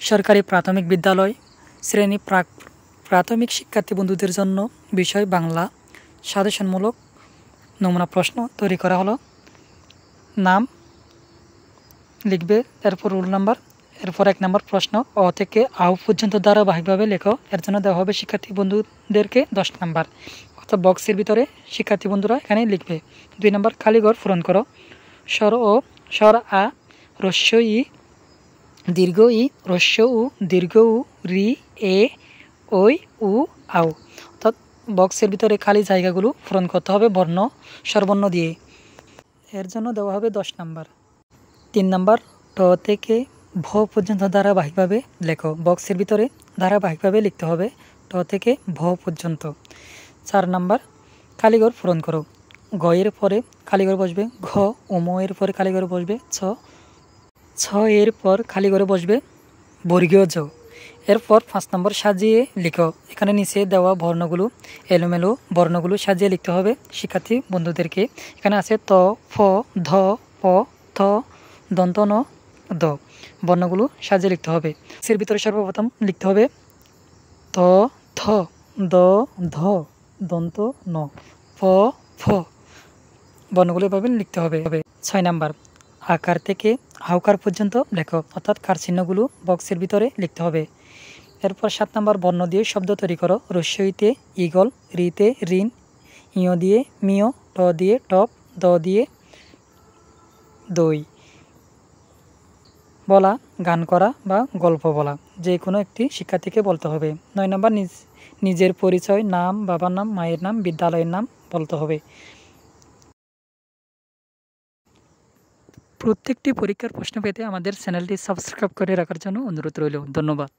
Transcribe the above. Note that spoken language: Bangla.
সরকারি প্রাথমিক বিদ্যালয় শ্রেণী প্রাথমিক শিক্ষার্থী বন্ধুদের জন্য বিষয় বাংলা সাজেশনমূলক নমুনা প্রশ্ন তৈরি করা হলো। নাম লিখবে, এরপর রোল নাম্বার, এরপর 1 নম্বর প্রশ্ন অ থেকে আও পর্যন্ত ধারাবাহিকভাবে লেখো। এর জন্য দেওয়া হবে শিক্ষার্থী বন্ধুদেরকে 10 নম্বর, অর্থাৎ বক্সের ভিতরে শিক্ষার্থী বন্ধুরা এখানে লিখবে। 2 নম্বর খালিঘর পূরণ করো। স্বর আ, হ্রস্ব ই, দীর্ঘ ই, হ্রস্ব উ, দীর্ঘ উ, রি, এ, ওই, উ, আও, অর্থাৎ বক্সের ভিতরে খালি জায়গাগুলো পূরণ করতে হবে বর্ণ স্বরবর্ণ দিয়ে। এর জন্য দেওয়া হবে 10 নম্বর। 3 নম্বর ট থেকে ভ পর্যন্ত ধারাবাহিকভাবে লেখো। বক্সের ভিতরে ধারাবাহিকভাবে লিখতে হবে ট থেকে ভ পর্যন্ত। 4 নম্বর খালিঘর পূরণ করো। গ এর পরে খালিঘর বসবে ঘ, উম এর পরে খালিঘরে বসবে ছ, ছ এর পর খালিঘরে বসবে বর্গীয় জ। এরপর 5 নম্বর সাজিয়ে লিখো। এখানে নিচে দেওয়া বর্ণগুলো এলোমেলো বর্ণগুলো সাজিয়ে লিখতে হবে শিক্ষার্থী বন্ধুদেরকে। এখানে আছে ত, ফ, ধ, প, থ, দন্ত ন, দ। বর্ণগুলো সাজিয়ে লিখতে হবে। এর ভিতরে সর্বপ্রথম লিখতে হবে ত, থ, দ, ধ, দন্ত ন, প, ফ। বর্ণগুলো এভাবে লিখতে হবে। 6 নাম্বার আকার থেকে হাউকার পর্যন্ত লেখো, অর্থাৎ কার চিহ্নগুলো বক্সের ভিতরে লিখতে হবে। এরপর 7 নম্বর বর্ণ দিয়ে শব্দ তৈরি করো। রস্যইতে ঈগল, রিতে ঋণ, ইয় দিয়ে মিয়, ট দিয়ে টপ, দ দিয়ে দই। বলা, গান করা বা গল্প বলা, যে কোনো একটি শিক্ষার্থীকে বলতে হবে। 9 নম্বর নিজের পরিচয়, নাম, বাবার নাম, মায়ের নাম, বিদ্যালয়ের নাম বলতে হবে। প্রত্যেকটি পরীক্ষার প্রশ্ন পেতে আমাদের চ্যানেলটি সাবস্ক্রাইব করে রাখার জন্য অনুরোধ রইল। ধন্যবাদ।